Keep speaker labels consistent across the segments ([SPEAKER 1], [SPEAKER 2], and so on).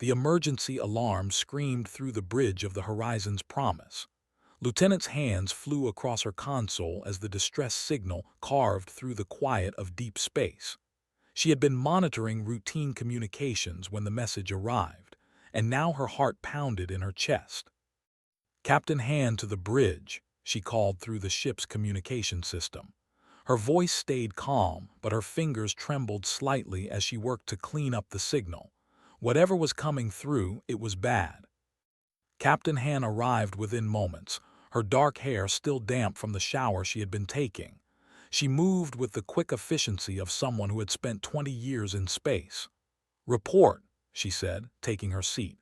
[SPEAKER 1] The emergency alarm screamed through the bridge of the Horizon's Promise. Lieutenant's hands flew across her console as the distress signal carved through the quiet of deep space. She had been monitoring routine communications when the message arrived, and now her heart pounded in her chest. "Captain Hand to the bridge," she called through the ship's communication system. Her voice stayed calm, but her fingers trembled slightly as she worked to clean up the signal. Whatever was coming through, it was bad. Captain Han arrived within moments, her dark hair still damp from the shower she had been taking. She moved with the quick efficiency of someone who had spent 20 years in space. "Report," she said, taking her seat.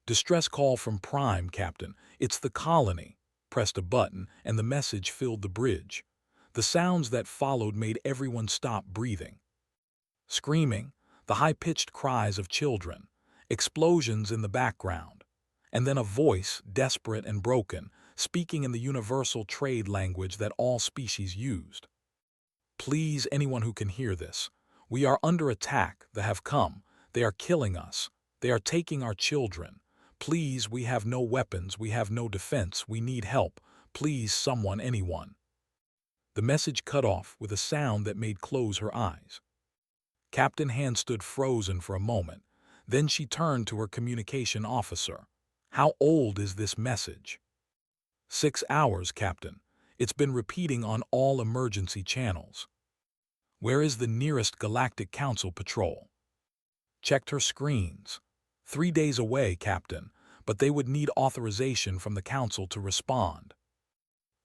[SPEAKER 1] "Distress call from Prime, Captain. It's the colony." Pressed a button, and the message filled the bridge. The sounds that followed made everyone stop breathing. Screaming, the high-pitched cries of children, explosions in the background, and then a voice, desperate and broken, speaking in the universal trade language that all species used. "Please, anyone who can hear this. We are under attack. They have come. They are killing us. They are taking our children. Please, we have no weapons. We have no defense. We need help. Please, someone, anyone." The message cut off with a sound that made close her eyes. Captain Han stood frozen for a moment. Then she turned to her communication officer. "How old is this message?" 6 hours, Captain. It's been repeating on all emergency channels." "Where is the nearest Galactic Council patrol?" Checked her screens. 3 days away, Captain, but they would need authorization from the Council to respond."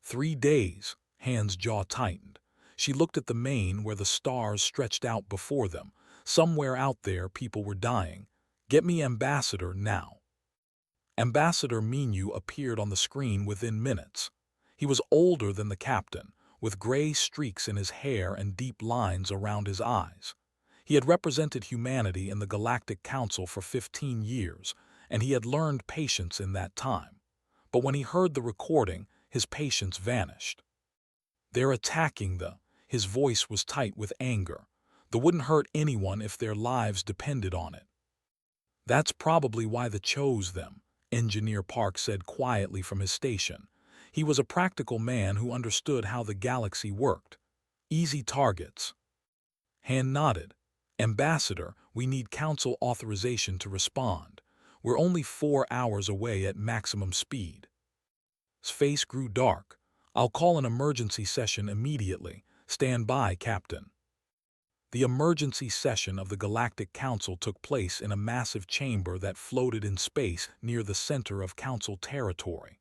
[SPEAKER 1] 3 days, Han's jaw tightened. She looked at the main where the stars stretched out before them. Somewhere out there people were dying. "Get me Ambassador now." Ambassador Minu appeared on the screen within minutes. He was older than the captain, with gray streaks in his hair and deep lines around his eyes. He had represented humanity in the Galactic Council for 15 years, and he had learned patience in that time. But when he heard the recording, his patience vanished. "They're attacking the..." His voice was tight with anger. "They wouldn't hurt anyone if their lives depended on it." "That's probably why they chose them," Engineer Park said quietly from his station. He was a practical man who understood how the galaxy worked. "Easy targets." Han nodded. "Ambassador, we need Council authorization to respond. We're only 4 hours away at maximum speed." His face grew dark. "I'll call an emergency session immediately. Stand by, Captain." The emergency session of the Galactic Council took place in a massive chamber that floated in space near the center of Council territory.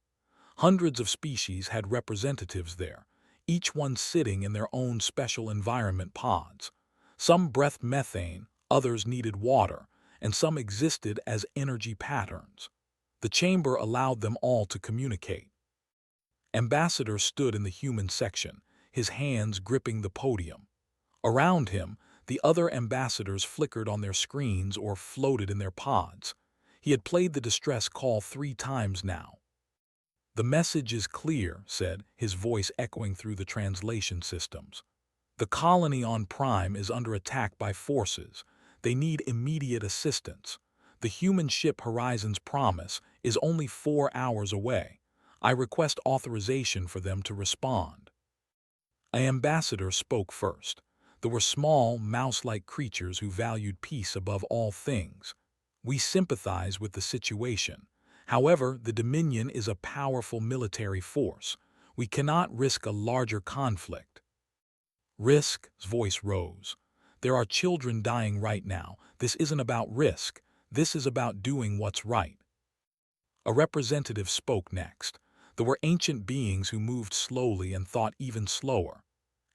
[SPEAKER 1] Hundreds of species had representatives there, each one sitting in their own special environment pods. Some breathed methane, others needed water, and some existed as energy patterns. The chamber allowed them all to communicate. Ambassador stood in the human section, his hands gripping the podium. Around him, the other ambassadors flickered on their screens or floated in their pods. He had played the distress call 3 times now. "The message is clear," said, his voice echoing through the translation systems. "The colony on Prime is under attack by forces. They need immediate assistance. The human ship Horizon's Promise is only 4 hours away. I request authorization for them to respond." An ambassador spoke first. There were small, mouse-like creatures who valued peace above all things. "We sympathize with the situation. However, the Dominion is a powerful military force. We cannot risk a larger conflict." "Risk?" His voice rose. "There are children dying right now. This isn't about risk. This is about doing what's right." A representative spoke next. There were ancient beings who moved slowly and thought even slower.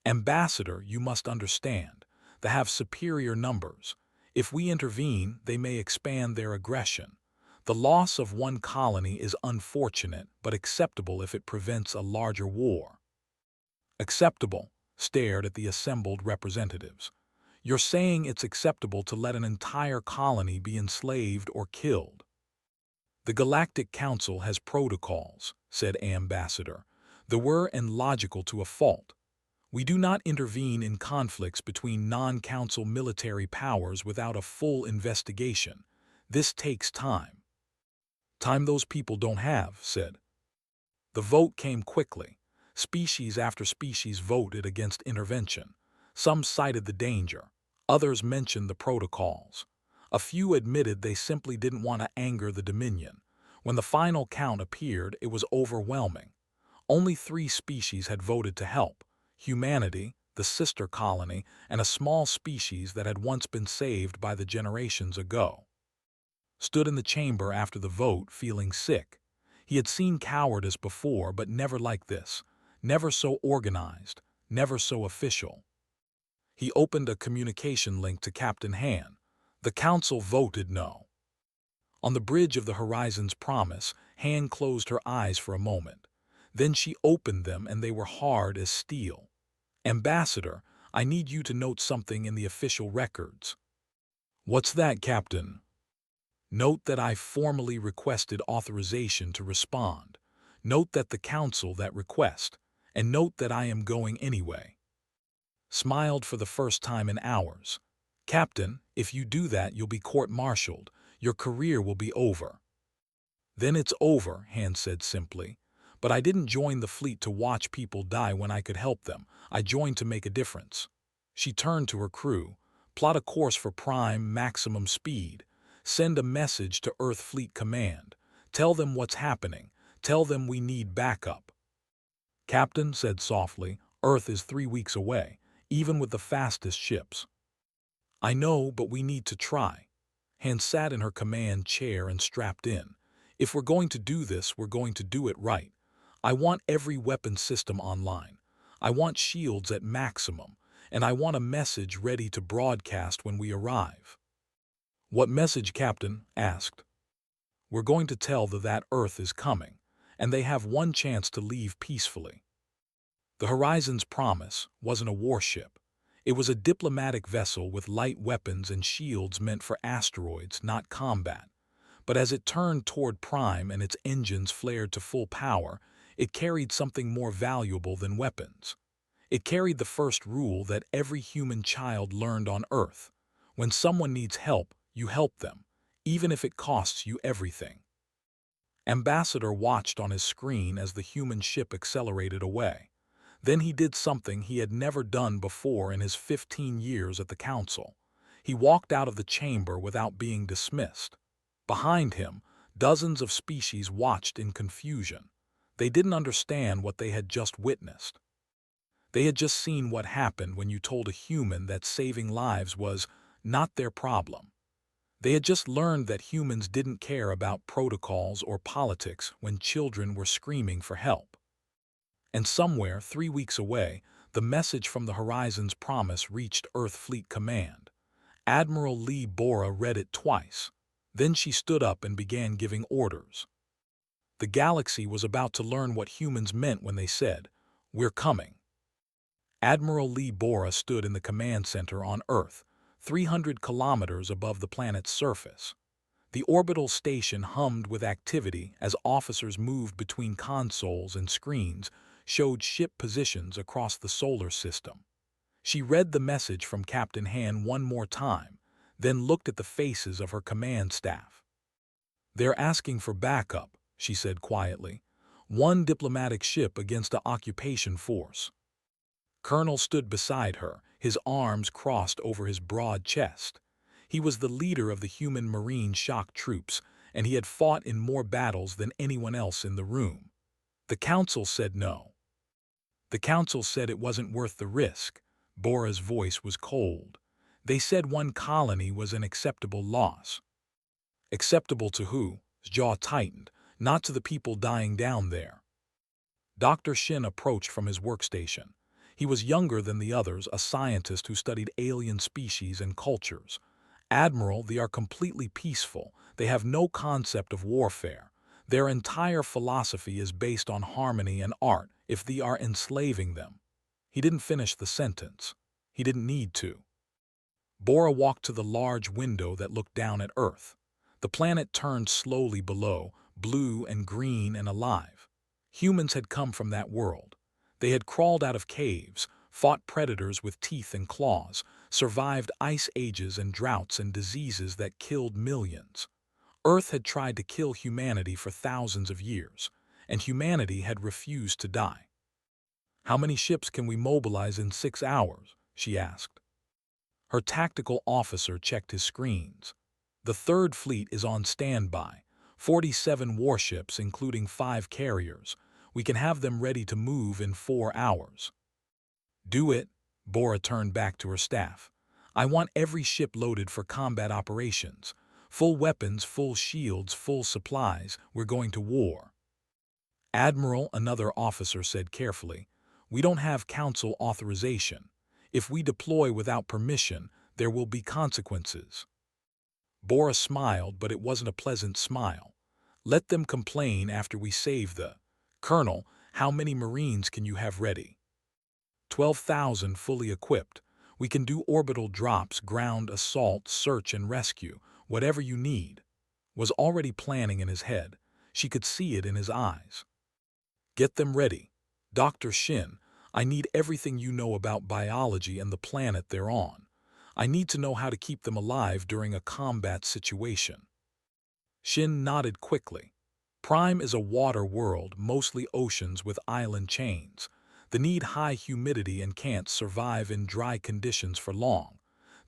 [SPEAKER 1] "Ambassador, you must understand. They have superior numbers. If we intervene, they may expand their aggression. The loss of one colony is unfortunate, but acceptable if it prevents a larger war." "Acceptable?" Stared at the assembled representatives. "You're saying it's acceptable to let an entire colony be enslaved or killed?" "The Galactic Council has protocols," said Ambassador. "They were and logical to a fault. We do not intervene in conflicts between non-council military powers without a full investigation. This takes time. Time those people don't have, said. The vote came quickly. Species after species voted against intervention. Some cited the danger. Others mentioned the protocols. A few admitted they simply didn't want to anger the Dominion. When the final count appeared, it was overwhelming. Only 3 species had voted to help: humanity, the sister colony, and a small species that had once been saved by the generations ago. Stood in the chamber after the vote, feeling sick. He had seen cowardice before, but never like this. Never so organized, never so official. He opened a communication link to Captain Han. The council voted no. On the bridge of the Horizon's Promise, Han closed her eyes for a moment. Then she opened them and they were hard as steel. Ambassador, I need you to note something in the official records. What's that, Captain? Note that I formally requested authorization to respond. Note that the council that request, and note that I am going anyway. Smiled for the first time in hours. Captain, if you do that, you'll be court-martialed. Your career will be over. Then it's over, Han said simply. But I didn't join the fleet to watch people die when I could help them. I joined to make a difference. She turned to her crew. Plot a course for prime maximum speed. Send a message to Earth Fleet Command. Tell them what's happening. Tell them we need backup. Captain said softly, Earth is 3 weeks away, even with the fastest ships. I know, but we need to try. Han sat in her command chair and strapped in. If we're going to do this, we're going to do it right. I want every weapon system online. I want shields at maximum, and I want a message ready to broadcast when we arrive. What message, Captain? Asked. We're going to tell them that Earth is coming, and they have one chance to leave peacefully. The Horizon's Promise wasn't a warship. It was a diplomatic vessel with light weapons and shields meant for asteroids, not combat. But as it turned toward Prime and its engines flared to full power, it carried something more valuable than weapons. It carried the first rule that every human child learned on Earth. When someone needs help, you help them, even if it costs you everything. Ambassador watched on his screen as the human ship accelerated away. Then he did something he had never done before in his 15 years at the council. He walked out of the chamber without being dismissed. Behind him, dozens of species watched in confusion. They didn't understand what they had just witnessed. They had just seen what happened when you told a human that saving lives was not their problem. They had just learned that humans didn't care about protocols or politics when children were screaming for help. And somewhere, 3 weeks away, the message from the Horizon's Promise reached Earth Fleet Command. Admiral Lee Bora read it twice. Then she stood up and began giving orders. The galaxy was about to learn what humans meant when they said, "We're coming." Admiral Lee Bora stood in the command center on Earth, 300 kilometers above the planet's surface. The orbital station hummed with activity as officers moved between consoles and screens, showed ship positions across the solar system. She read the message from Captain Han one more time, then looked at the faces of her command staff. They're asking for backup, she said quietly. 1 diplomatic ship against an occupation force. Colonel stood beside her, his arms crossed over his broad chest. He was the leader of the human Marine shock troops, and he had fought in more battles than anyone else in the room. The council said no. The council said it wasn't worth the risk. Bora's voice was cold. They said 1 colony was an acceptable loss. Acceptable to who? His jaw tightened. Not to the people dying down there. Dr. Shin approached from his workstation. He was younger than the others, a scientist who studied alien species and cultures. Admiral, they are completely peaceful. They have no concept of warfare. Their entire philosophy is based on harmony and art. If they are enslaving them. He didn't finish the sentence. He didn't need to. Bora walked to the large window that looked down at Earth. The planet turned slowly below, blue and green and alive. Humans had come from that world. They had crawled out of caves, fought predators with teeth and claws, survived ice ages and droughts and diseases that killed millions. Earth had tried to kill humanity for thousands of years, and humanity had refused to die. "How many ships can we mobilize in 6 hours?" she asked. Her tactical officer checked his screens. "The Third Fleet is on standby. 47 warships, including 5 carriers. We can have them ready to move in 4 hours. "Do it," Bora turned back to her staff. "I want every ship loaded for combat operations. Full weapons, full shields, full supplies. We're going to war." "Admiral," another officer said carefully, "we don't have council authorization. If we deploy without permission, there will be consequences." Bora smiled, but it wasn't a pleasant smile. "Let them complain after we save the—" "Colonel, how many Marines can you have ready?" 12,000 fully equipped. We can do orbital drops, ground assault, search and rescue, whatever you need." Was already planning in his head. She could see it in his eyes. "Get them ready. Dr. Shin, I need everything you know about biology and the planet they're on. I need to know how to keep them alive during a combat situation." Shin nodded quickly. "Prime is a water world, mostly oceans with island chains. They need high humidity and can't survive in dry conditions for long.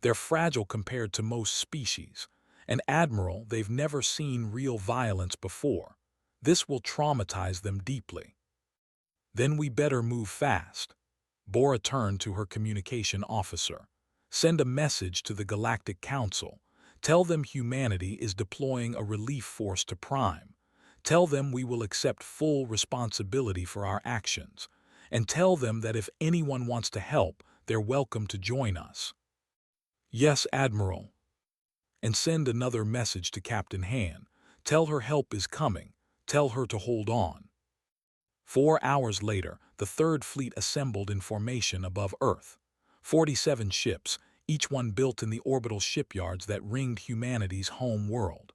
[SPEAKER 1] They're fragile compared to most species. And Admiral, they've never seen real violence before. This will traumatize them deeply." "Then we better move fast." Bora turned to her communication officer. "Send a message to the Galactic Council. Tell them humanity is deploying a relief force to Prime. Tell them we will accept full responsibility for our actions. And tell them that if anyone wants to help, they're welcome to join us." "Yes, Admiral." "And send another message to Captain Han. Tell her help is coming. Tell her to hold on." 4 hours later, the Third Fleet assembled in formation above Earth. 47 ships, each one built in the orbital shipyards that ringed humanity's home world.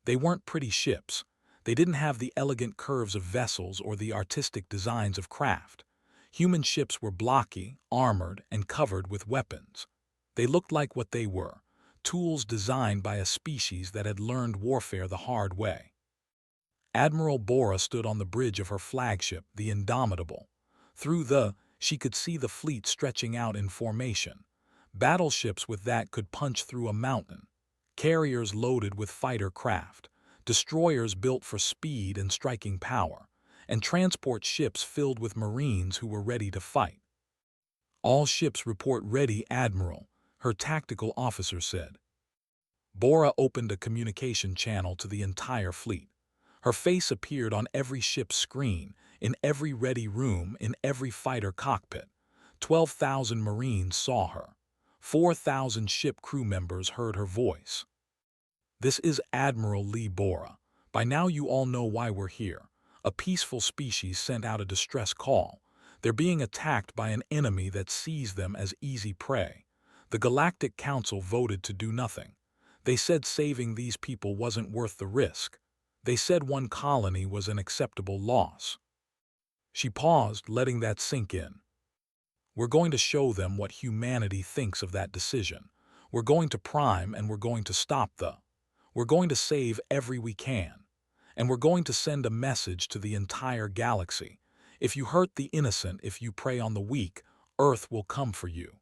[SPEAKER 1] They weren't pretty ships. They didn't have the elegant curves of vessels or the artistic designs of craft. Human ships were blocky, armored, and covered with weapons. They looked like what they were, tools designed by a species that had learned warfare the hard way. Admiral Bora stood on the bridge of her flagship, the Indomitable. She could see the fleet stretching out in formation. Battleships with that could punch through a mountain. Carriers loaded with fighter craft. Destroyers built for speed and striking power. And transport ships filled with Marines who were ready to fight. "All ships report ready, Admiral," her tactical officer said. Bora opened a communication channel to the entire fleet. Her face appeared on every ship's screen, in every ready room, in every fighter cockpit. 12,000 Marines saw her. 4,000 ship crew members heard her voice. "This is Admiral Lee Bora. By now you all know why we're here. A peaceful species sent out a distress call. They're being attacked by an enemy that sees them as easy prey. The Galactic Council voted to do nothing. They said saving these people wasn't worth the risk. They said one colony was an acceptable loss." She paused, letting that sink in. "We're going to show them what humanity thinks of that decision. We're going to Prime and we're going to stop We're going to save every we can. And we're going to send a message to the entire galaxy. If you hurt the innocent, if you prey on the weak, Earth will come for you."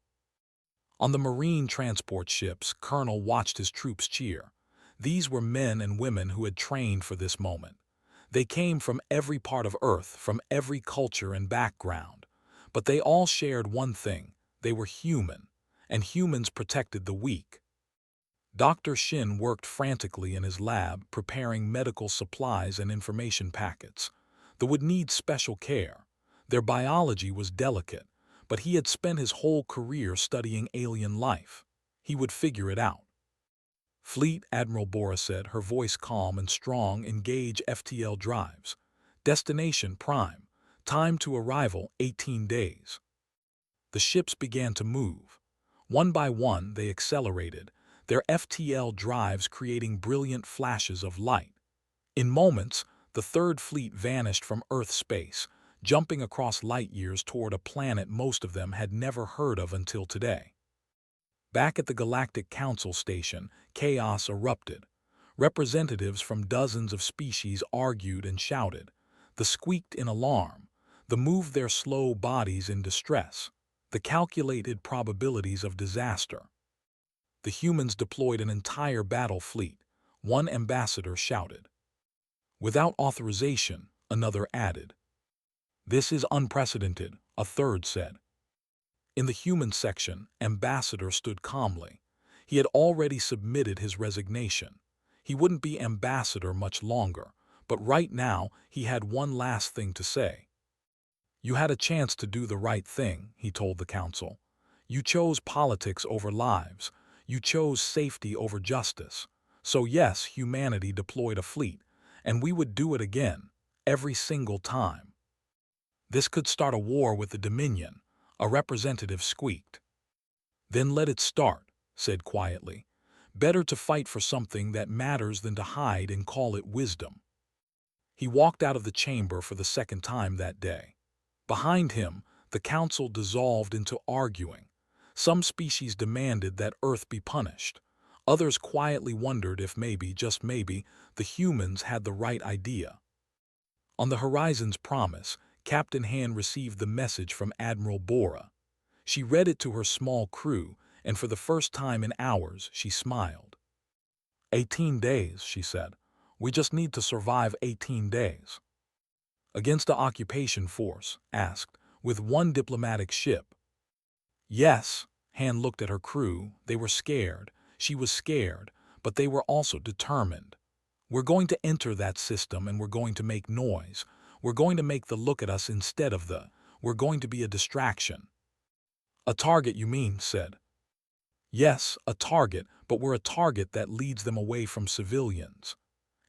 [SPEAKER 1] On the Marine transport ships, Colonel watched his troops cheer. These were men and women who had trained for this moment. They came from every part of Earth, from every culture and background. But they all shared one thing: they were human, and humans protected the weak. Dr. Shin worked frantically in his lab, preparing medical supplies and information packets. They would need special care. Their biology was delicate, but he had spent his whole career studying alien life. He would figure it out. "Fleet," Admiral Bora said, her voice calm and strong, "engage FTL drives. Destination Prime. Time to arrival 18 days." The ships began to move. One by one they accelerated, their FTL drives creating brilliant flashes of light. In moments, the Third Fleet vanished from Earth space, jumping across light years toward a planet most of them had never heard of until today. Back at the Galactic Council station, chaos erupted. Representatives from dozens of species argued and shouted. The squeaked in alarm. The moved their slow bodies in distress. The calculated probabilities of disaster. The humans deployed an entire battle fleet. One ambassador shouted. Without authorization, another added. This is unprecedented, a third said. In the human section, Ambassador stood calmly. He had already submitted his resignation. He wouldn't be ambassador much longer, but right now he had one last thing to say. You had a chance to do the right thing, he told the council. You chose politics over lives. You chose safety over justice. So yes, humanity deployed a fleet, and we would do it again, every single time. This could start a war with the Dominion, a representative squeaked. Then let it start, said quietly. Better to fight for something that matters than to hide and call it wisdom. He walked out of the chamber for the second time that day. Behind him, the council dissolved into arguing. Some species demanded that Earth be punished. Others quietly wondered if maybe, just maybe, the humans had the right idea. On the Horizon's promise, Captain Han received the message from Admiral Bora. She read it to her small crew, and for the first time in hours, she smiled. 18 days, she said. We just need to survive 18 days. Against the occupation force, asked, with one diplomatic ship. Yes, Han looked at her crew. They were scared. She was scared, but they were also determined. We're going to enter that system and we're going to make noise. We're going to make the look at us instead of the, we're going to be a distraction. A target, you mean, said. Yes, a target, but we're a target that leads them away from civilians.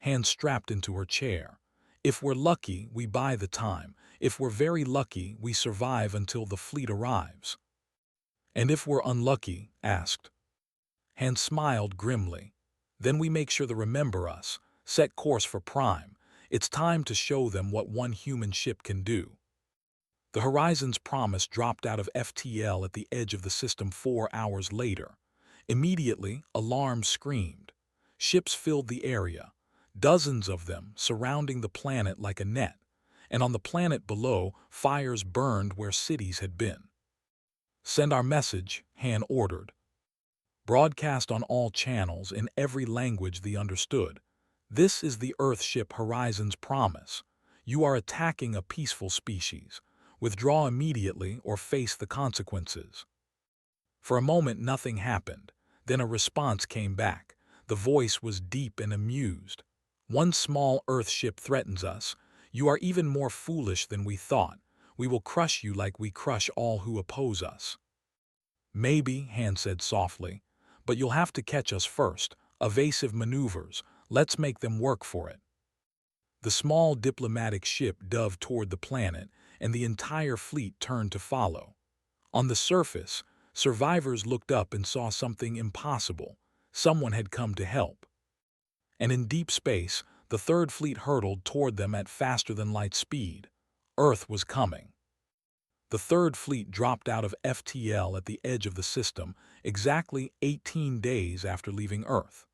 [SPEAKER 1] Han strapped into her chair. If we're lucky, we buy the time. If we're very lucky, we survive until the fleet arrives. And if we're unlucky, asked. Han smiled grimly. Then we make sure to remember us, set course for Prime. It's time to show them what one human ship can do. The Horizon's promise dropped out of FTL at the edge of the system 4 hours later. Immediately, alarms screamed. Ships filled the area, dozens of them surrounding the planet like a net, and on the planet below, fires burned where cities had been. Send our message, Han ordered. Broadcast on all channels in every language they understood. This is the Earthship Horizon's promise. You are attacking a peaceful species. Withdraw immediately or face the consequences. For a moment nothing happened. Then a response came back. The voice was deep and amused. One small Earthship threatens us. You are even more foolish than we thought. We will crush you like we crush all who oppose us. Maybe, Han said softly, but you'll have to catch us first. Evasive maneuvers. Let's make them work for it. The small diplomatic ship dove toward the planet, and the entire fleet turned to follow. On the surface, survivors looked up and saw something impossible. Someone had come to help. And in deep space, the third fleet hurtled toward them at faster-than-light speed. Earth was coming. The third fleet dropped out of FTL at the edge of the system, exactly 18 days after leaving Earth.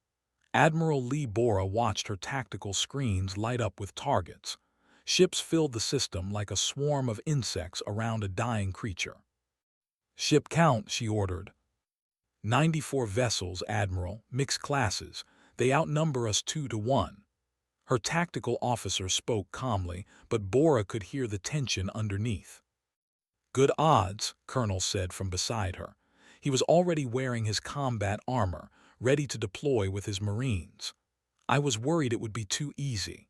[SPEAKER 1] Admiral Lee Bora watched her tactical screens light up with targets. Ships filled the system like a swarm of insects around a dying creature. Ship count, she ordered. 94 vessels, Admiral, mixed classes. They outnumber us 2 to 1. Her tactical officer spoke calmly, but Bora could hear the tension underneath. Good odds, Colonel said from beside her. He was already wearing his combat armor, ready to deploy with his Marines. I was worried it would be too easy.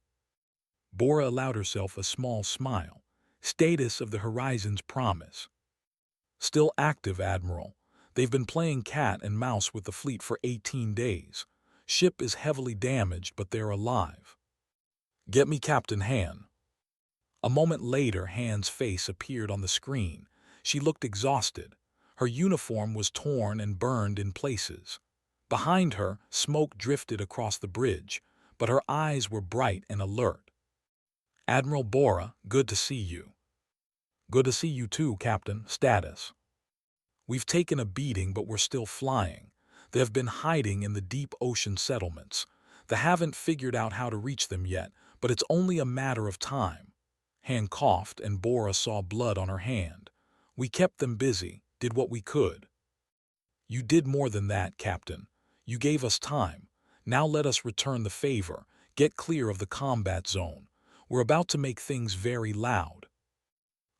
[SPEAKER 1] Bora allowed herself a small smile. Status of the Horizon's promise. Still active, Admiral. They've been playing cat and mouse with the fleet for 18 days. Ship is heavily damaged, but they're alive. Get me Captain Han. A moment later, Han's face appeared on the screen. She looked exhausted. Her uniform was torn and burned in places. Behind her, smoke drifted across the bridge, but her eyes were bright and alert. Admiral Bora, good to see you. Good to see you too, Captain. Status. We've taken a beating, but we're still flying. They have been hiding in the deep ocean settlements. They haven't figured out how to reach them yet, but it's only a matter of time." Han coughed and Bora saw blood on her hand. "We kept them busy, did what we could." "You did more than that, Captain. You gave us time. Now let us return the favor. Get clear of the combat zone. We're about to make things very loud."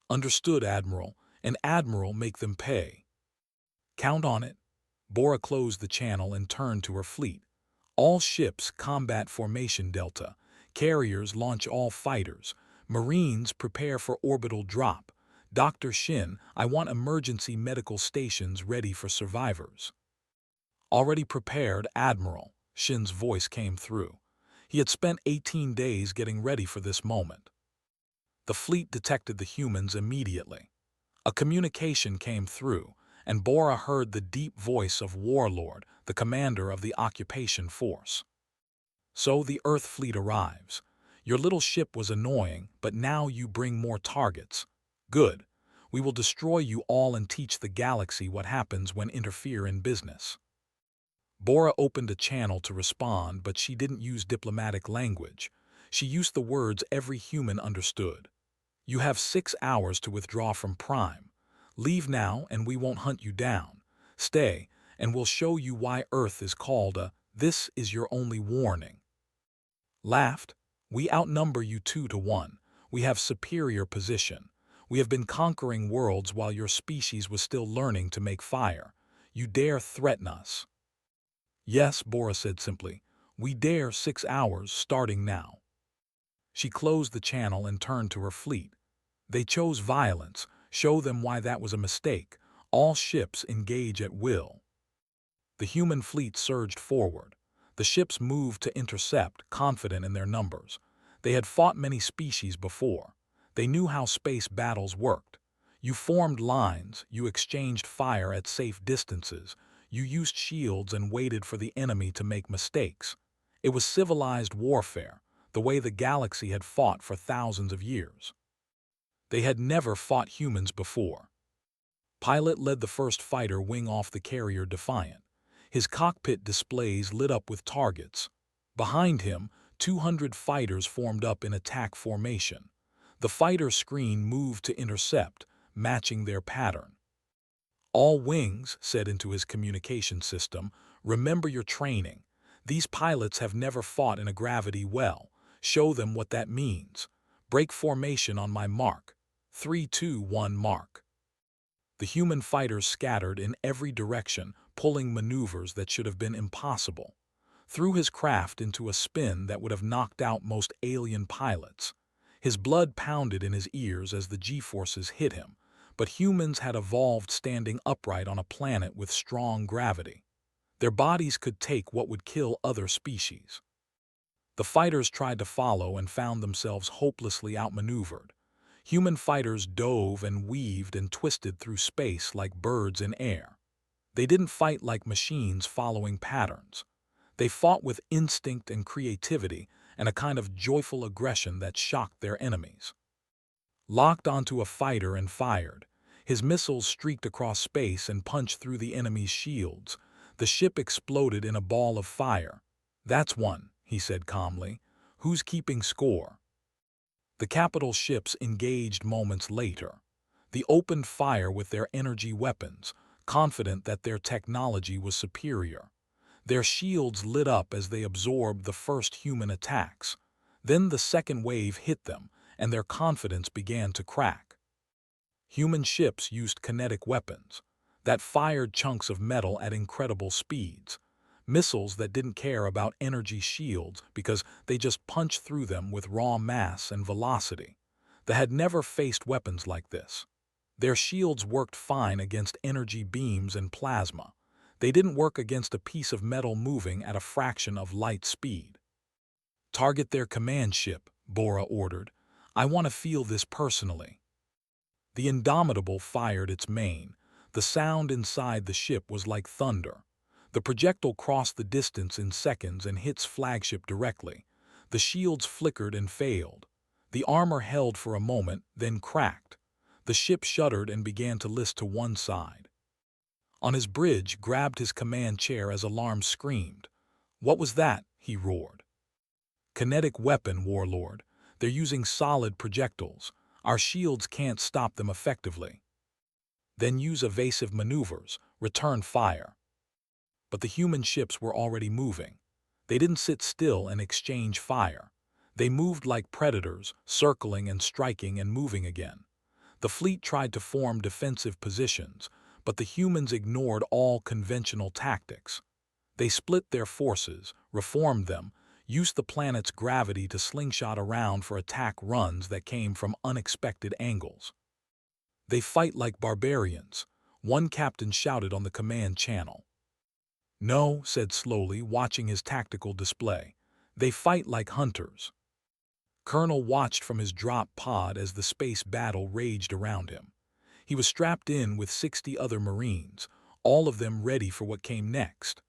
[SPEAKER 1] "Understood, Admiral. And Admiral, make them pay." "Count on it." Bora closed the channel and turned to her fleet. "All ships, combat formation Delta. Carriers, launch all fighters. Marines, prepare for orbital drop. Dr. Shin, I want emergency medical stations ready for survivors." "Already prepared, Admiral." Shin's voice came through. He had spent 18 days getting ready for this moment. The fleet detected the humans immediately. A communication came through, and Bora heard the deep voice of Warlord, the commander of the occupation force. "So the Earth fleet arrives. Your little ship was annoying, but now you bring more targets. Good. We will destroy you all and teach the galaxy what happens when interfere in business." Bora opened a channel to respond, but she didn't use diplomatic language. She used the words every human understood. "You have 6 hours to withdraw from Prime. Leave now and we won't hunt you down. Stay, and we'll show you why Earth is called a, this is your only warning." Laughed. "We outnumber you 2-1. We have superior position. We have been conquering worlds while your species was still learning to make fire. You dare threaten us?" "Yes," Bora said simply. "We dare. 6 hours, starting now." She closed the channel and turned to her fleet. "They chose violence. Show them why that was a mistake. All ships engage at will." The human fleet surged forward. The ships moved to intercept, confident in their numbers. They had fought many species before. They knew how space battles worked. You formed lines, you exchanged fire at safe distances, you used shields and waited for the enemy to make mistakes. It was civilized warfare, the way the galaxy had fought for thousands of years. They had never fought humans before. Pilot led the first fighter wing off the carrier Defiant. His cockpit displays lit up with targets. Behind him, 200 fighters formed up in attack formation. The fighter screen moved to intercept, matching their pattern. "All wings," said into his communication system, "remember your training. These pilots have never fought in a gravity well. Show them what that means. Break formation on my mark. 3, 2, 1 mark." The human fighters scattered in every direction, pulling maneuvers that should have been impossible. Threw his craft into a spin that would have knocked out most alien pilots. His blood pounded in his ears as the G-forces hit him, but humans had evolved standing upright on a planet with strong gravity. Their bodies could take what would kill other species. The fighters tried to follow and found themselves hopelessly outmaneuvered. Human fighters dove and weaved and twisted through space like birds in air. They didn't fight like machines following patterns. They fought with instinct and creativity and a kind of joyful aggression that shocked their enemies. Locked onto a fighter and fired. His missiles streaked across space and punched through the enemy's shields. The ship exploded in a ball of fire. "That's one," he said calmly. "Who's keeping score?" The capital ships engaged moments later. They opened fire with their energy weapons, confident that their technology was superior. Their shields lit up as they absorbed the first human attacks. Then the second wave hit them, and their confidence began to crack. Human ships used kinetic weapons that fired chunks of metal at incredible speeds. Missiles that didn't care about energy shields because they just punched through them with raw mass and velocity. They had never faced weapons like this. Their shields worked fine against energy beams and plasma. They didn't work against a piece of metal moving at a fraction of light speed. "Target their command ship," Bora ordered. "I want to feel this personally." The Indomitable fired its main. The sound inside the ship was like thunder. The projectile crossed the distance in seconds and hit its flagship directly. The shields flickered and failed. The armor held for a moment, then cracked. The ship shuddered and began to list to one side. On his bridge, grabbed his command chair as alarm screamed. "What was that?" he roared. "Kinetic weapon, Warlord. They're using solid projectiles. Our shields can't stop them effectively." "Then use evasive maneuvers, return fire." But the human ships were already moving. They didn't sit still and exchange fire. They moved like predators, circling and striking and moving again. The fleet tried to form defensive positions, but the humans ignored all conventional tactics. They split their forces, reformed them, used the planet's gravity to slingshot around for attack runs that came from unexpected angles. "They fight like barbarians," one captain shouted on the command channel. "No," said slowly, watching his tactical display. "They fight like hunters." Colonel watched from his drop pod as the space battle raged around him. He was strapped in with 60 other Marines, all of them ready for what came next.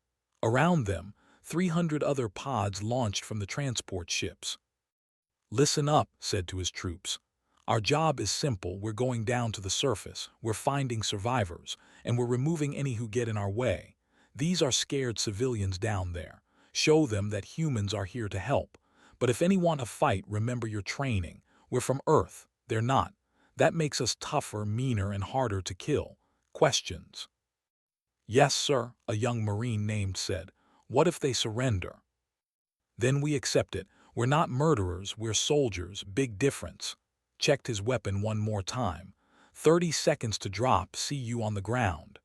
[SPEAKER 1] Around them, 300 other pods launched from the transport ships. "Listen up," said to his troops. "Our job is simple. We're going down to the surface, we're finding survivors, and we're removing any who get in our way. These are scared civilians down there. Show them that humans are here to help. But if any want to fight, remember your training. We're from Earth. They're not. That makes us tougher, meaner, and harder to kill. Questions?" "Yes, sir," a young Marine named said. "What if they surrender?" "Then we accept it. We're not murderers, we're soldiers. Big difference." Checked his weapon one more time. 30 seconds to drop. See you on the ground."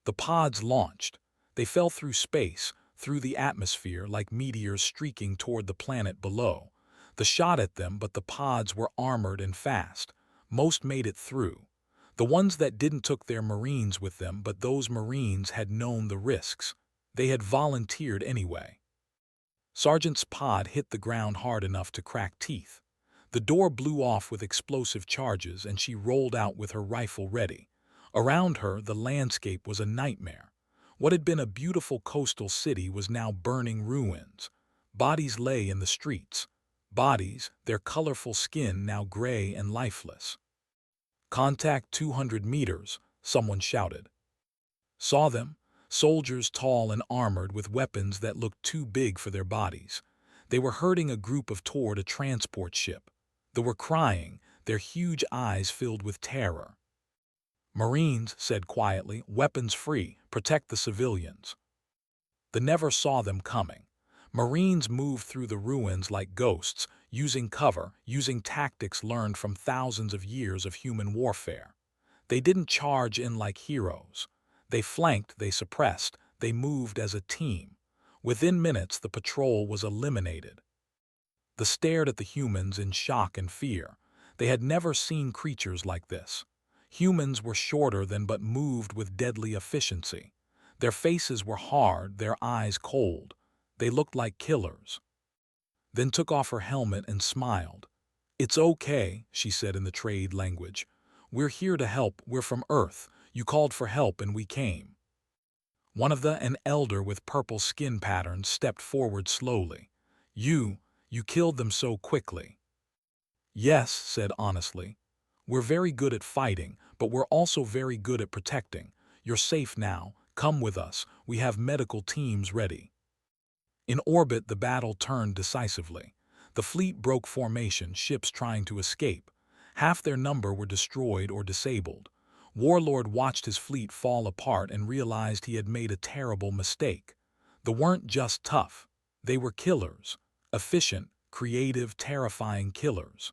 [SPEAKER 1] The pods launched. They fell through space, through the atmosphere like meteors streaking toward the planet below. The shot at them, but the pods were armored and fast. Most made it through. The ones that didn't took their Marines with them, but those Marines had known the risks. They had volunteered anyway. Sergeant's pod hit the ground hard enough to crack teeth. The door blew off with explosive charges and she rolled out with her rifle ready. Around her, the landscape was a nightmare. What had been a beautiful coastal city was now burning ruins. Bodies lay in the streets. Bodies, their colorful skin now gray and lifeless. "Contact 200 meters, someone shouted. Saw them? Soldiers tall and armored with weapons that looked too big for their bodies. They were herding a group toward a transport ship. They were crying, their huge eyes filled with terror. "Marines," said quietly, "weapons free, protect the civilians." They never saw them coming. Marines moved through the ruins like ghosts, using cover, using tactics learned from thousands of years of human warfare. They didn't charge in like heroes. They flanked, they suppressed, they moved as a team. Within minutes, the patrol was eliminated. They stared at the humans in shock and fear. They had never seen creatures like this. Humans were shorter than but moved with deadly efficiency. Their faces were hard, their eyes cold. They looked like killers. Then took off her helmet and smiled. "It's okay," she said in the trade language. "We're here to help, we're from Earth. You called for help and we came." One of an elder with purple skin patterns, stepped forward slowly. You killed them so quickly." "Yes," said honestly. "We're very good at fighting, but we're also very good at protecting. You're safe now. Come with us. We have medical teams ready." In orbit, the battle turned decisively. The fleet broke formation, ships trying to escape. Half their number were destroyed or disabled. Warlord watched his fleet fall apart and realized he had made a terrible mistake. They weren't just tough. They were killers. Efficient, creative, terrifying killers.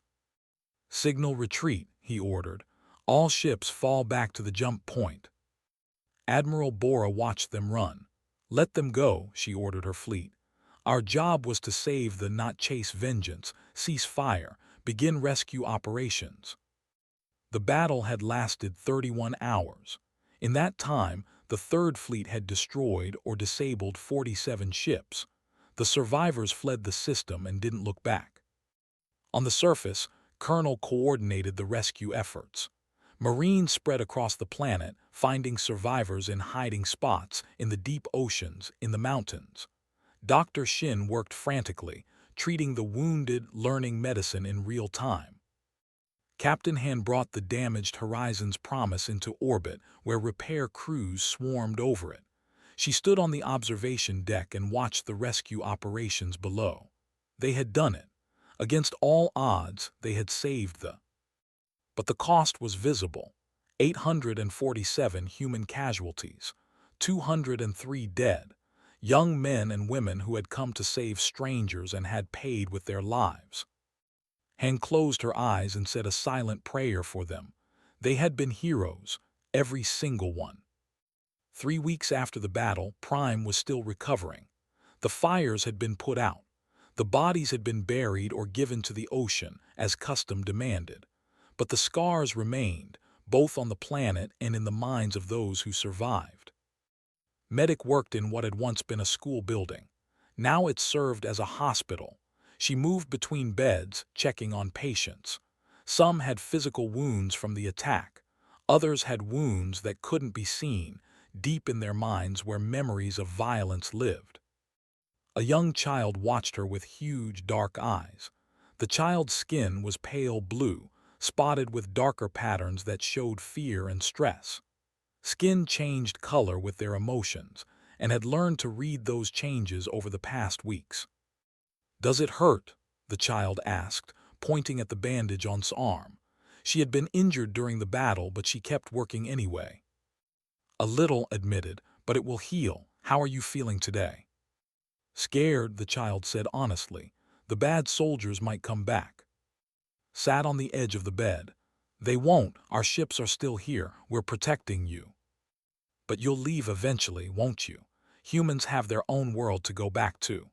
[SPEAKER 1] "Signal retreat," he ordered. "All ships fall back to the jump point." Admiral Bora watched them run. "Let them go," she ordered her fleet. "Our job was to save the, not chase vengeance. Cease fire. Begin rescue operations." The battle had lasted 31 hours. In that time, the Third Fleet had destroyed or disabled 47 ships. The survivors fled the system and didn't look back. On the surface, Colonel coordinated the rescue efforts. Marines spread across the planet, finding survivors in hiding spots, in the deep oceans, in the mountains. Dr. Shin worked frantically, treating the wounded, learning medicine in real time. Captain Han brought the damaged Horizon's Promise into orbit, where repair crews swarmed over it. She stood on the observation deck and watched the rescue operations below. They had done it. Against all odds, they had saved the... But the cost was visible. 847 human casualties, 203 dead, young men and women who had come to save strangers and had paid with their lives. Han closed her eyes and said a silent prayer for them. They had been heroes, every single one. 3 weeks after the battle, Prime was still recovering. The fires had been put out. The bodies had been buried or given to the ocean, as custom demanded. But the scars remained, both on the planet and in the minds of those who survived. Medic worked in what had once been a school building. Now it served as a hospital. She moved between beds, checking on patients. Some had physical wounds from the attack. Others had wounds that couldn't be seen, deep in their minds where memories of violence lived. A young child watched her with huge, dark eyes. The child's skin was pale blue, spotted with darker patterns that showed fear and stress. Skin changed color with their emotions, and had learned to read those changes over the past weeks. "Does it hurt?" the child asked, pointing at the bandage on his arm. She had been injured during the battle, but she kept working anyway. "A little," admitted, "but it will heal. How are you feeling today?" "Scared," the child said honestly. "The bad soldiers might come back." Sat on the edge of the bed. "They won't. Our ships are still here. We're protecting you." "But you'll leave eventually, won't you? Humans have their own world to go back to."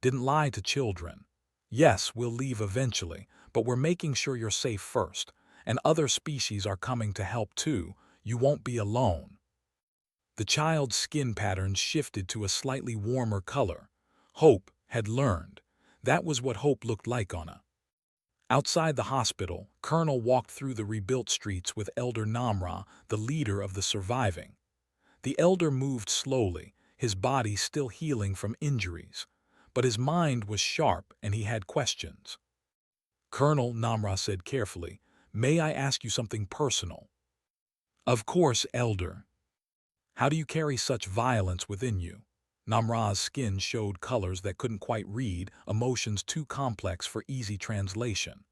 [SPEAKER 1] "Didn't lie to children." "Yes, we'll leave eventually, but we're making sure you're safe first. And other species are coming to help too. You won't be alone." The child's skin patterns shifted to a slightly warmer color. Hope had learned. That was what hope looked like on a... Outside the hospital, Colonel walked through the rebuilt streets with Elder Namra, the leader of the surviving. The elder moved slowly, his body still healing from injuries. But his mind was sharp and he had questions. "Colonel," Namra said carefully, "may I ask you something personal?" "Of course, Elder." "How do you carry such violence within you?" Namra's skin showed colors that couldn't quite read, emotions too complex for easy translation.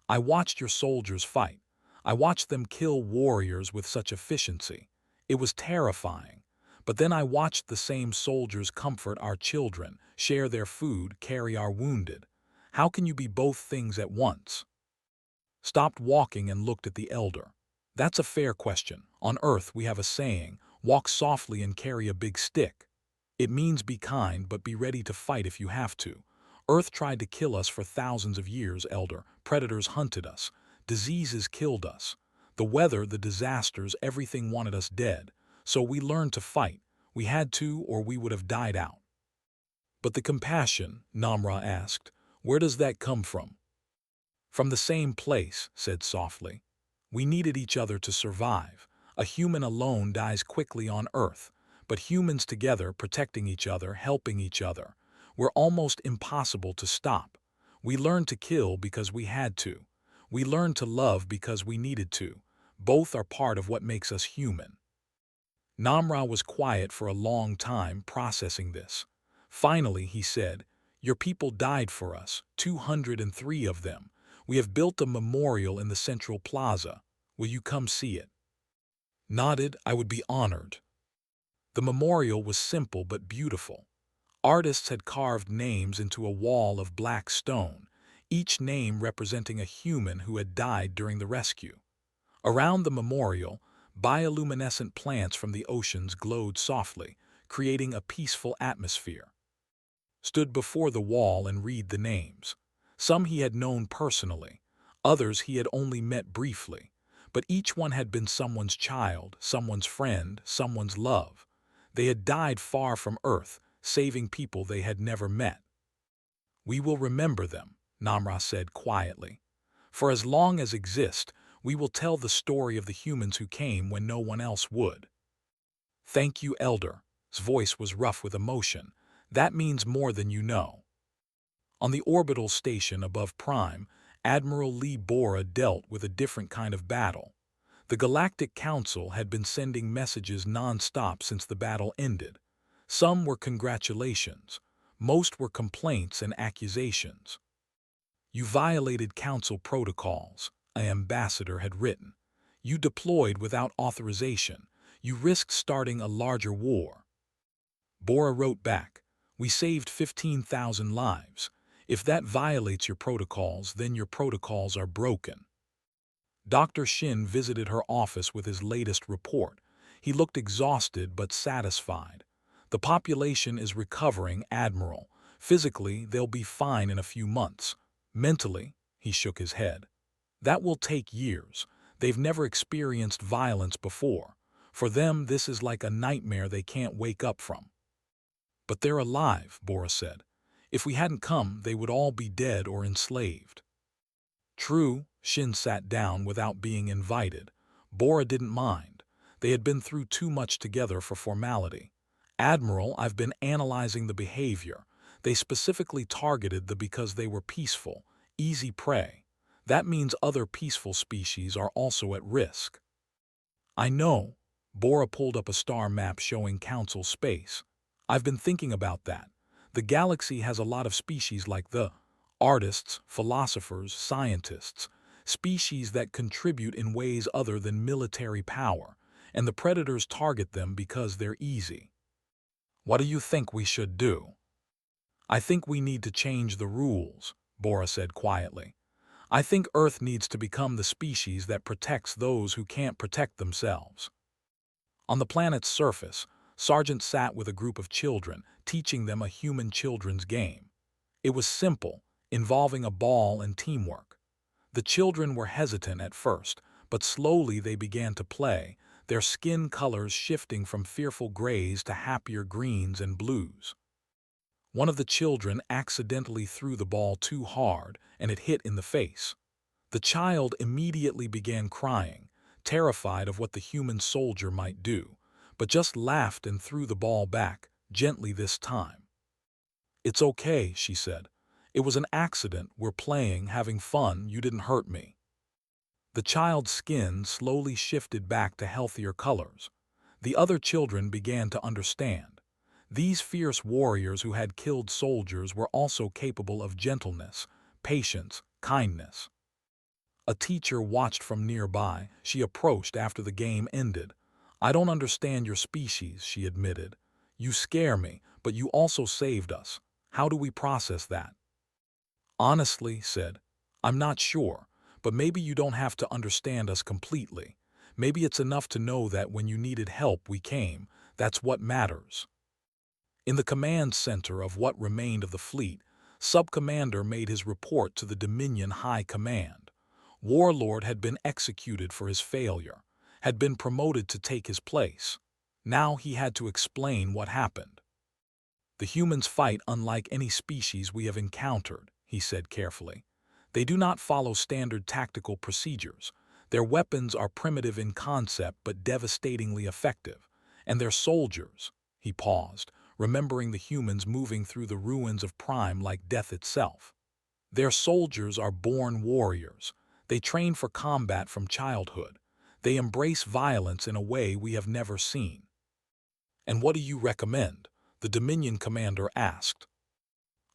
[SPEAKER 1] "I watched your soldiers fight. I watched them kill warriors with such efficiency. It was terrifying. But then I watched the same soldiers comfort our children, share their food, carry our wounded. How can you be both things at once?" Stopped walking and looked at the elder. "That's a fair question. On Earth we have a saying, walk softly and carry a big stick. It means be kind, but be ready to fight if you have to. Earth tried to kill us for thousands of years, Elder. Predators hunted us. Diseases killed us. The weather, the disasters, everything wanted us dead. So we learned to fight. We had to, or we would have died out." "But the compassion," Namra asked, "where does that come from?" "From the same place," said softly. "We needed each other to survive. A human alone dies quickly on Earth, but humans together, protecting each other, helping each other, we're almost impossible to stop. We learned to kill because we had to. We learned to love because we needed to. Both are part of what makes us human." Namra was quiet for a long time, processing this. Finally, he said, "Your people died for us, 203 of them. We have built a memorial in the central plaza. Will you come see it?" Nodded. "I would be honored." The memorial was simple but beautiful. Artists had carved names into a wall of black stone, each name representing a human who had died during the rescue. Around the memorial, bioluminescent plants from the oceans glowed softly, creating a peaceful atmosphere. Stood before the wall and read the names. Some he had known personally, others he had only met briefly, but each one had been someone's child, someone's friend, someone's love. They had died far from Earth, saving people they had never met. "We will remember them," Namra said quietly. "For as long as exist, we will tell the story of the humans who came when no one else would." "Thank you, Elder." His voice was rough with emotion. "That means more than you know." On the orbital station above Prime, Admiral Lee Bora dealt with a different kind of battle. The Galactic Council had been sending messages non-stop since the battle ended. Some were congratulations, most were complaints and accusations. "You violated Council protocols," an ambassador had written. "You deployed without authorization. You risked starting a larger war." Bora wrote back, "We saved 15,000 lives. If that violates your protocols, then your protocols are broken." Dr. Shin visited her office with his latest report. He looked exhausted but satisfied. "The population is recovering, Admiral. Physically, they'll be fine in a few months. Mentally," he shook his head, "that will take years. They've never experienced violence before. For them, this is like a nightmare they can't wake up from." "But they're alive," Bora said. "If we hadn't come, they would all be dead or enslaved." "True." Shin sat down without being invited. Bora didn't mind. They had been through too much together for formality. "Admiral, I've been analyzing the behavior. They specifically targeted the because they were peaceful, easy prey. That means other peaceful species are also at risk." "I know." Bora pulled up a star map showing Council space. "I've been thinking about that. The galaxy has a lot of species like the artists, philosophers, scientists, species that contribute in ways other than military power, and the predators target them because they're easy." "What do you think we should do?" "I think we need to change the rules," Bora said quietly. "I think Earth needs to become the species that protects those who can't protect themselves." On the planet's surface, Sargent sat with a group of children, teaching them a human children's game. It was simple, involving a ball and teamwork. The children were hesitant at first, but slowly they began to play, their skin colors shifting from fearful grays to happier greens and blues. One of the children accidentally threw the ball too hard, and it hit in the face. The child immediately began crying, terrified of what the human soldier might do, but just laughed and threw the ball back, gently this time. "It's okay," she said. "It was an accident. We're playing, having fun. You didn't hurt me." The child's skin slowly shifted back to healthier colors. The other children began to understand. These fierce warriors who had killed soldiers were also capable of gentleness, patience, kindness. A teacher watched from nearby. She approached after the game ended. "I don't understand your species," she admitted. "You scare me, but you also saved us. How do we process that?" "Honestly," said, "I'm not sure, but maybe you don't have to understand us completely. Maybe it's enough to know that when you needed help, we came. That's what matters." In the command center of what remained of the fleet, Sub-Commander made his report to the Dominion High Command. Warlord had been executed for his failure, had been promoted to take his place. Now he had to explain what happened. "The humans fight unlike any species we have encountered," he said carefully. "They do not follow standard tactical procedures. Their weapons are primitive in concept but devastatingly effective. And their soldiers," he paused, remembering the humans moving through the ruins of Prime like death itself. "Their soldiers are born warriors. They train for combat from childhood. They embrace violence in a way we have never seen." "And what do you recommend?" the Dominion commander asked.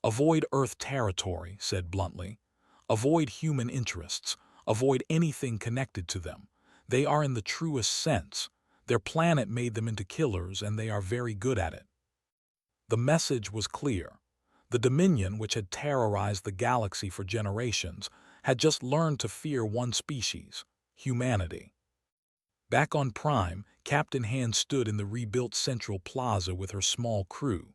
[SPEAKER 1] "Avoid Earth territory," said bluntly. "Avoid human interests. Avoid anything connected to them. They are in the truest sense. Their planet made them into killers, and they are very good at it." The message was clear. The Dominion, which had terrorized the galaxy for generations, had just learned to fear one species: humanity. Back on Prime, Captain Hand stood in the rebuilt Central Plaza with her small crew.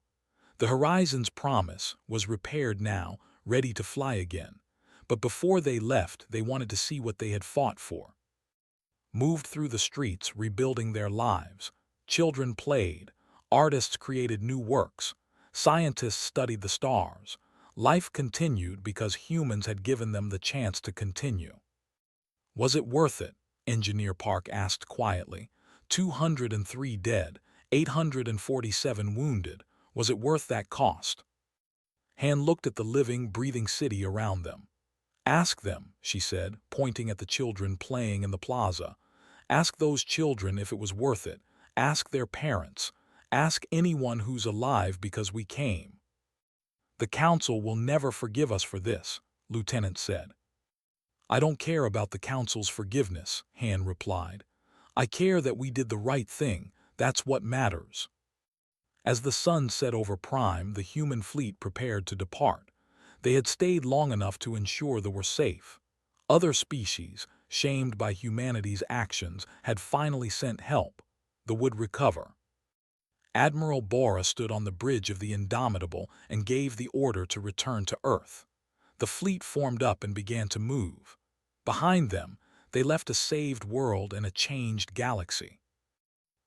[SPEAKER 1] The Horizon's Promise was repaired now, ready to fly again. But before they left, they wanted to see what they had fought for. Moved through the streets, rebuilding their lives. Children played. Artists created new works. Scientists studied the stars. Life continued because humans had given them the chance to continue. "Was it worth it?" Engineer Park asked quietly. 203 dead, 847 wounded. Was it worth that cost?" Han looked at the living, breathing city around them. "Ask them," she said, pointing at the children playing in the plaza. Ask those children if it was worth it. Ask their parents. Ask anyone who's alive because we came." "The Council will never forgive us for this," Lieutenant said. "I don't care about the Council's forgiveness," Han replied. "I care that we did the right thing. That's what matters." As the sun set over Prime, the human fleet prepared to depart. They had stayed long enough to ensure they were safe. Other species, shamed by humanity's actions, had finally sent help. They would recover. Admiral Bora stood on the bridge of the Indomitable and gave the order to return to Earth. The fleet formed up and began to move. Behind them, they left a saved world and a changed galaxy.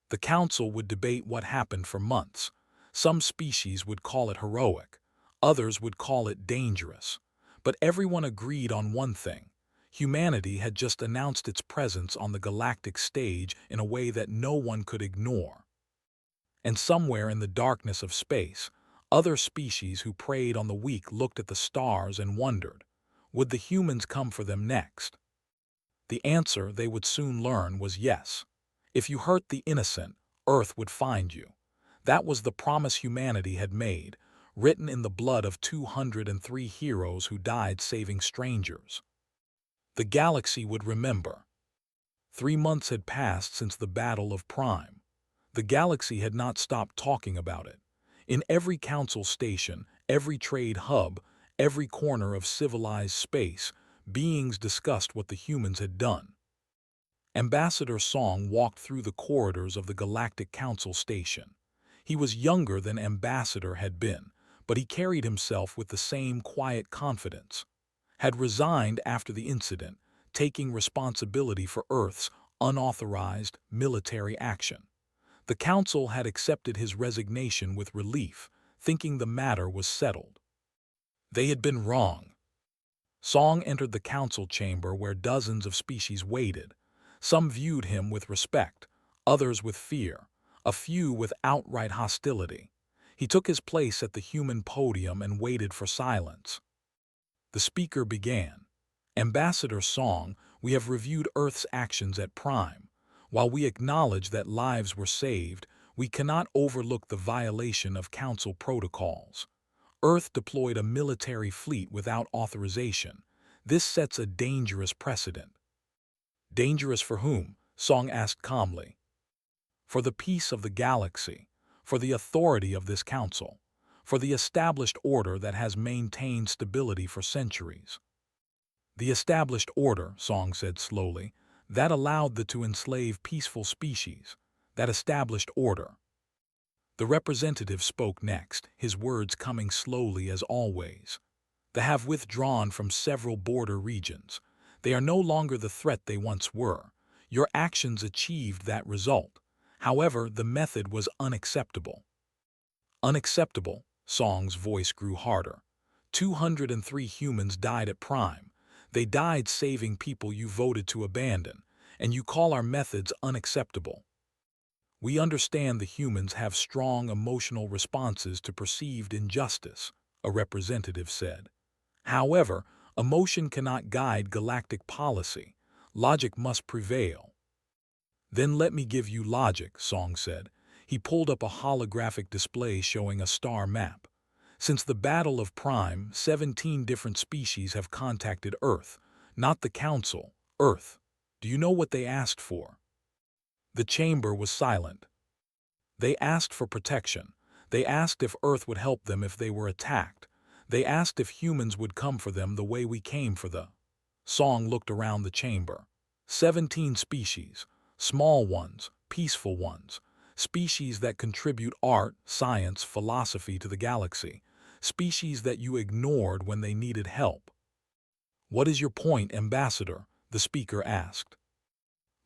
[SPEAKER 1] The Council would debate what happened for months. Some species would call it heroic, others would call it dangerous. But everyone agreed on one thing: humanity had just announced its presence on the galactic stage in a way that no one could ignore. And somewhere in the darkness of space, other species who preyed on the weak looked at the stars and wondered, would the humans come for them next? The answer, they would soon learn, was yes. If you hurt the innocent, Earth would find you. That was the promise humanity had made, written in the blood of 203 heroes who died saving strangers. The galaxy would remember. 3 months had passed since the Battle of Prime. The galaxy had not stopped talking about it. In every council station, every trade hub, every corner of civilized space, beings discussed what the humans had done. Ambassador Song walked through the corridors of the Galactic Council station. He was younger than Ambassador had been, but he carried himself with the same quiet confidence. Had resigned after the incident, taking responsibility for Earth's unauthorized military action. The Council had accepted his resignation with relief, thinking the matter was settled. They had been wrong. Song entered the council chamber where dozens of species waited. Some viewed him with respect, others with fear, a few with outright hostility. He took his place at the human podium and waited for silence. The speaker began. "Ambassador Song, we have reviewed Earth's actions at Prime. While we acknowledge that lives were saved, we cannot overlook the violation of Council protocols. Earth deployed a military fleet without authorization. This sets a dangerous precedent." "Dangerous for whom?" Song asked calmly. "For the peace of the galaxy, for the authority of this council, for the established order that has maintained stability for centuries." "The established order," Song said slowly, "that allowed the to enslave peaceful species, that established order." The representative spoke next, his words coming slowly as always. "They have withdrawn from several border regions. They are no longer the threat they once were. Your actions achieved that result. However, the method was unacceptable." "Unacceptable?" Song's voice grew harder. 203 humans died at Prime. They died saving people you voted to abandon, and you call our methods unacceptable. "We understand the humans have strong emotional responses to perceived injustice," a representative said. "However, emotion cannot guide galactic policy. Logic must prevail." "Then let me give you logic," Song said. He pulled up a holographic display showing a star map. "Since the Battle of Prime, 17 different species have contacted Earth, not the Council, Earth. Do you know what they asked for?" The chamber was silent. "They asked for protection. They asked if Earth would help them if they were attacked. They asked if humans would come for them the way we came for the—" Song looked around the chamber. 17 species, small ones, peaceful ones, species that contribute art, science, philosophy to the galaxy, species that you ignored when they needed help. "What is your point, Ambassador?" the speaker asked.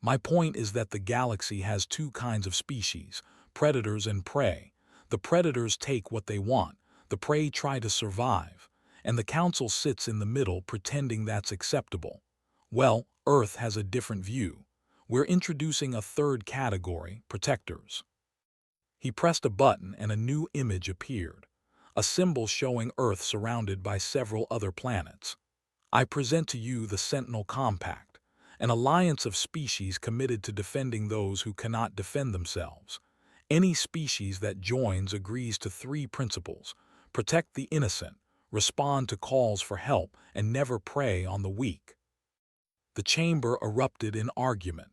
[SPEAKER 1] "My point is that the galaxy has two kinds of species, predators and prey. The predators take what they want, the prey try to survive, and the Council sits in the middle pretending that's acceptable. Well, Earth has a different view. We're introducing a third category, protectors." He pressed a button and a new image appeared, a symbol showing Earth surrounded by several other planets. "I present to you the Sentinel Compact. an alliance of species committed to defending those who cannot defend themselves. Any species that joins agrees to three principles: protect the innocent, respond to calls for help, and never prey on the weak. The chamber erupted in argument.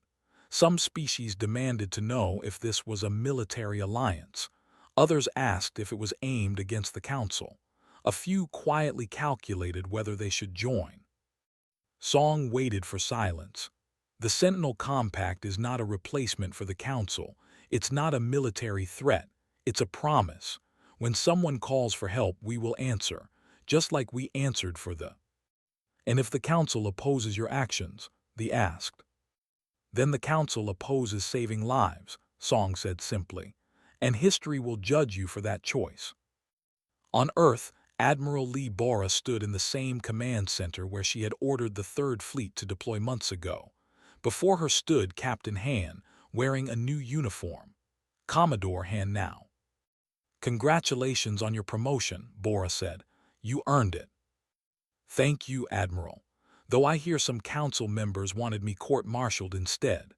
[SPEAKER 1] Some species demanded to know if this was a military alliance. Others asked if it was aimed against the Council. A few quietly calculated whether they should join. Song waited for silence. The Sentinel Compact is not a replacement for the Council. It's not a military threat. It's a promise. When someone calls for help, we will answer, just like we answered for the. And if the Council opposes your actions, they asked. Then the Council opposes saving lives, Song said simply, and history will judge you for that choice. On Earth, Admiral Lee Bora stood in the same command center where she had ordered the Third Fleet to deploy months ago. Before her stood Captain Han, wearing a new uniform. Commodore Han now. "Congratulations on your promotion," Bora said. "You earned it." "Thank you, Admiral. Though I hear some council members wanted me court-martialed instead."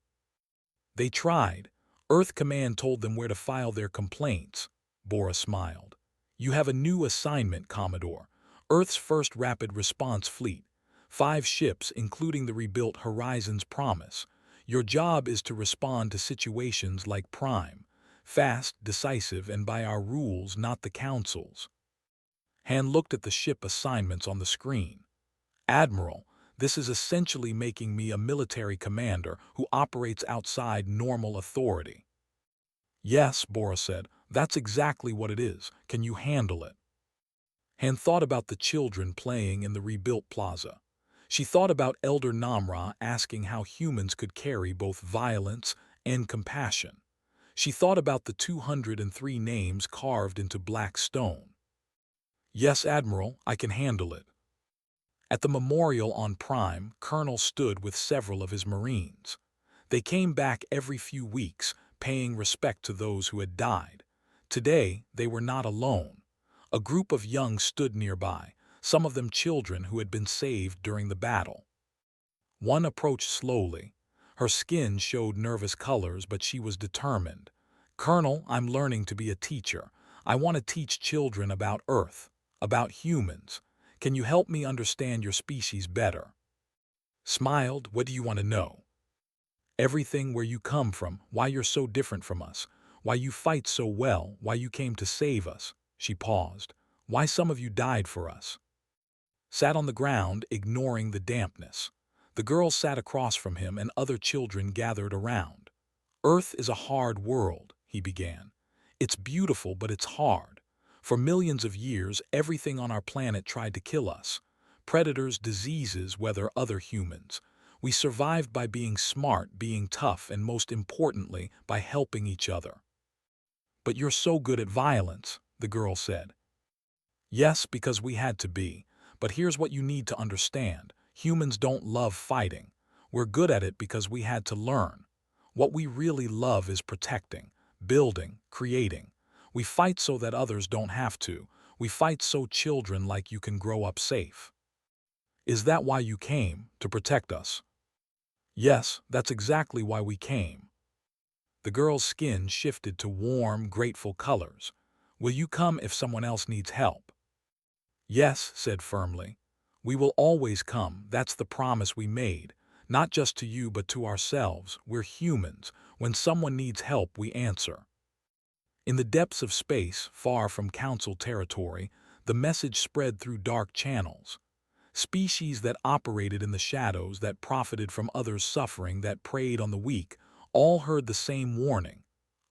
[SPEAKER 1] "They tried. Earth Command told them where to file their complaints." Bora smiled. "You have a new assignment, Commodore. Earth's first rapid response fleet. 5 ships, including the rebuilt Horizon's Promise. Your job is to respond to situations like Prime. Fast, decisive, and by our rules, not the Council's." Han looked at the ship assignments on the screen. "Admiral, this is essentially making me a military commander who operates outside normal authority." "Yes," Bora said, "that's exactly what it is. Can you handle it?" Han thought about the children playing in the rebuilt plaza. She thought about Elder Namra asking how humans could carry both violence and compassion. She thought about the 203 names carved into black stone. "Yes, Admiral, I can handle it." At the memorial on Prime, Colonel stood with several of his Marines. They came back every few weeks, paying respect to those who had died. Today, they were not alone. A group of young stood nearby, some of them children who had been saved during the battle. One approached slowly. Her skin showed nervous colors, but she was determined. "Colonel, I'm learning to be a teacher. I want to teach children about Earth, about humans. Can you help me understand your species better?" Smiled, "What do you want to know?" "Everything, where you come from, why you're so different from us, why you fight so well, why you came to save us." She paused. "Why some of you died for us." Sat on the ground, ignoring the dampness. The girl sat across from him and other children gathered around. "Earth is a hard world," he began. "It's beautiful, but it's hard. For millions of years, everything on our planet tried to kill us. Predators, diseases, whether other humans. We survived by being smart, being tough, and most importantly, by helping each other." "But you're so good at violence," the girl said. "Yes, because we had to be. But here's what you need to understand. Humans don't love fighting. We're good at it because we had to learn. What we really love is protecting, building, creating. We fight so that others don't have to. We fight so children like you can grow up safe." "Is that why you came, to protect us?" "Yes, that's exactly why we came." The girl's skin shifted to warm, grateful colors. "Will you come if someone else needs help?" "Yes," said firmly. "We will always come. That's the promise we made. Not just to you but to ourselves. We're humans. When someone needs help, we answer." In the depths of space, far from Council territory, the message spread through dark channels. Species that operated in the shadows, that profited from others' suffering, that preyed on the weak, all heard the same warning.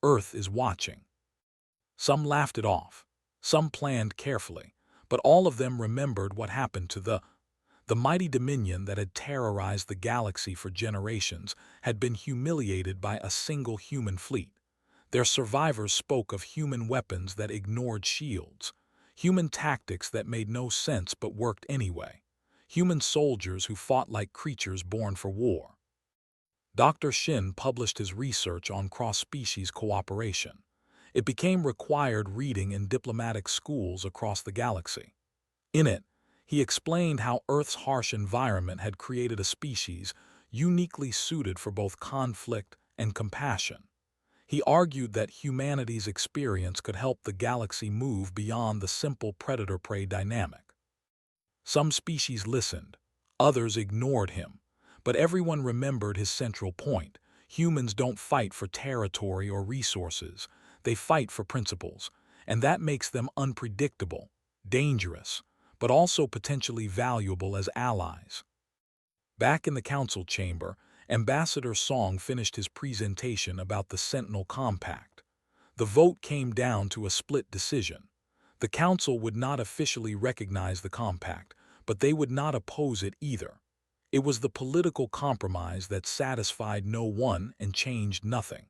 [SPEAKER 1] Earth is watching. Some laughed it off. Some planned carefully. But all of them remembered what happened to the mighty Dominion that had terrorized the galaxy for generations had been humiliated by a single human fleet. Their survivors spoke of human weapons that ignored shields, human tactics that made no sense but worked anyway, human soldiers who fought like creatures born for war. Dr. Shin published his research on cross-species cooperation. It became required reading in diplomatic schools across the galaxy. In it, he explained how Earth's harsh environment had created a species, uniquely suited for both conflict and compassion. He argued that humanity's experience could help the galaxy move beyond the simple predator-prey dynamic. Some species listened, others ignored him, but everyone remembered his central point. Humans don't fight for territory or resources, they fight for principles, and that makes them unpredictable, dangerous, but also potentially valuable as allies. Back in the council chamber, Ambassador Song finished his presentation about the Sentinel Compact. The vote came down to a split decision. The council would not officially recognize the compact, but they would not oppose it either. It was the political compromise that satisfied no one and changed nothing.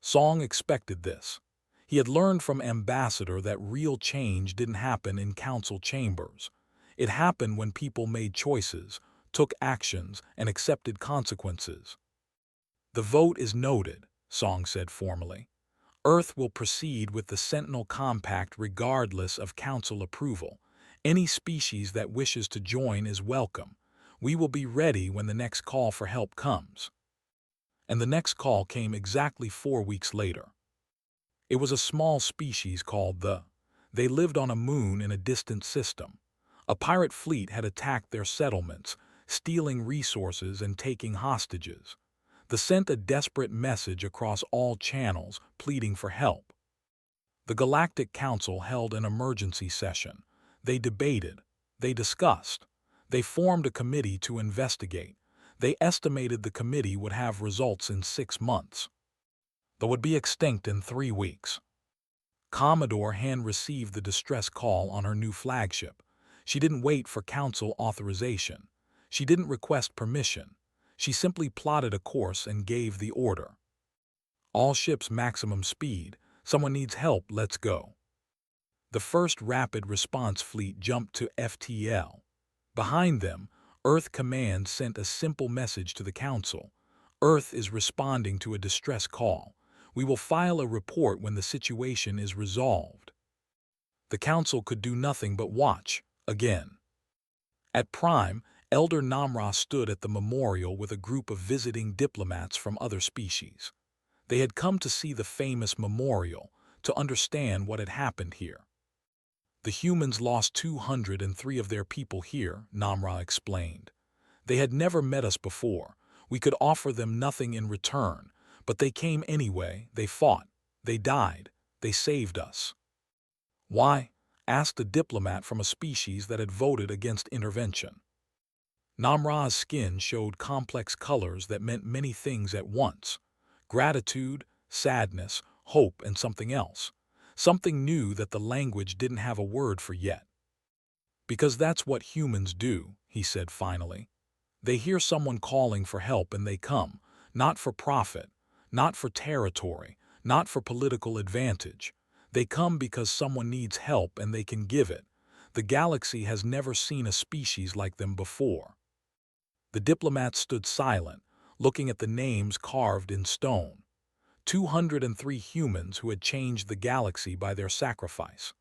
[SPEAKER 1] Song expected this. He had learned from Ambassador that real change didn't happen in council chambers. It happened when people made choices, took actions, and accepted consequences. The vote is noted, Song said formally. Earth will proceed with the Sentinel Compact regardless of council approval. Any species that wishes to join is welcome. We will be ready when the next call for help comes. And the next call came exactly 4 weeks later. It was a small species called the. They lived on a moon in a distant system. A pirate fleet had attacked their settlements, stealing resources and taking hostages. They sent a desperate message across all channels, pleading for help. The Galactic Council held an emergency session. They debated. They discussed. They formed a committee to investigate. They estimated the committee would have results in 6 months. They would be extinct in 3 weeks. Commodore Han received the distress call on her new flagship. She didn't wait for council authorization. She didn't request permission. She simply plotted a course and gave the order. All ships maximum speed. Someone needs help, let's go. The first rapid response fleet jumped to FTL. Behind them, Earth Command sent a simple message to the Council. Earth is responding to a distress call. We will file a report when the situation is resolved. The Council could do nothing but watch, again. At Prime, Elder Namra stood at the memorial with a group of visiting diplomats from other species. They had come to see the famous memorial, to understand what had happened here. The humans lost 203 of their people here, Namra explained. They had never met us before. We could offer them nothing in return, but they came anyway, they fought, they died, they saved us. Why? Asked a diplomat from a species that had voted against intervention. Namra's skin showed complex colors that meant many things at once. Gratitude, sadness, hope, and something else. Something new that the language didn't have a word for yet. Because that's what humans do, he said finally. They hear someone calling for help and they come, not for profit, not for territory, not for political advantage. They come because someone needs help and they can give it. The galaxy has never seen a species like them before. The diplomats stood silent, looking at the names carved in stone. 203 humans who had changed the galaxy by their sacrifice.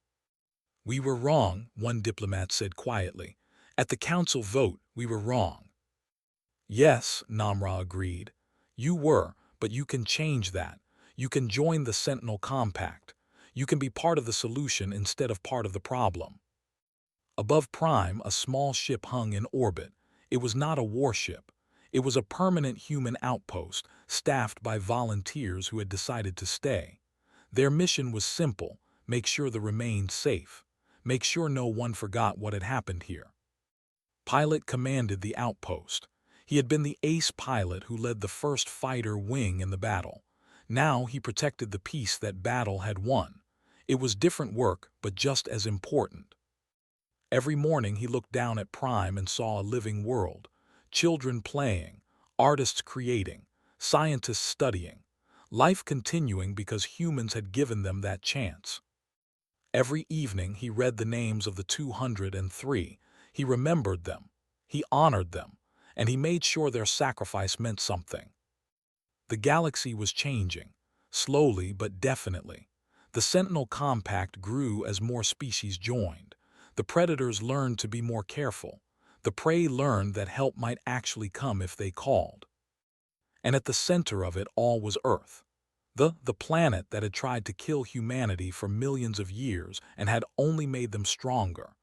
[SPEAKER 1] We were wrong, one diplomat said quietly. At the council vote, we were wrong. Yes, Namra agreed. You were, but you can change that. You can join the Sentinel Compact. You can be part of the solution instead of part of the problem. Above Prime, a small ship hung in orbit. It was not a warship. It was a permanent human outpost, staffed by volunteers who had decided to stay. Their mission was simple: make sure the remained safe. Make sure no one forgot what had happened here. Pilot commanded the outpost. He had been the ace pilot who led the first fighter wing in the battle. Now he protected the peace that battle had won. It was different work, but just as important. Every morning he looked down at Prime and saw a living world. Children playing, artists creating, scientists studying. Life continuing because humans had given them that chance. Every evening he read the names of the 203. He remembered them. He honored them. And he made sure their sacrifice meant something. The galaxy was changing, slowly but definitely. The Sentinel Compact grew as more species joined. The predators learned to be more careful. The prey learned that help might actually come if they called. And at the center of it all was Earth, the planet that had tried to kill humanity for millions of years and had only made them stronger.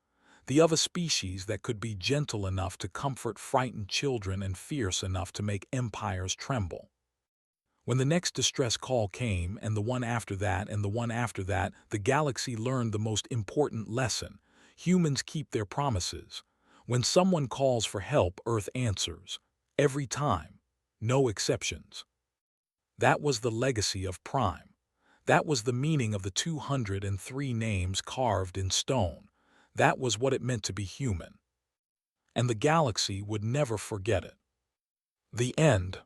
[SPEAKER 1] The of a species that could be gentle enough to comfort frightened children and fierce enough to make empires tremble. When the next distress call came, and the one after that, and the one after that, the galaxy learned the most important lesson. Humans keep their promises. When someone calls for help, Earth answers. Every time. No exceptions. That was the legacy of Prime. That was the meaning of the 203 names carved in stone. That was what it meant to be human. And the galaxy would never forget it. The end.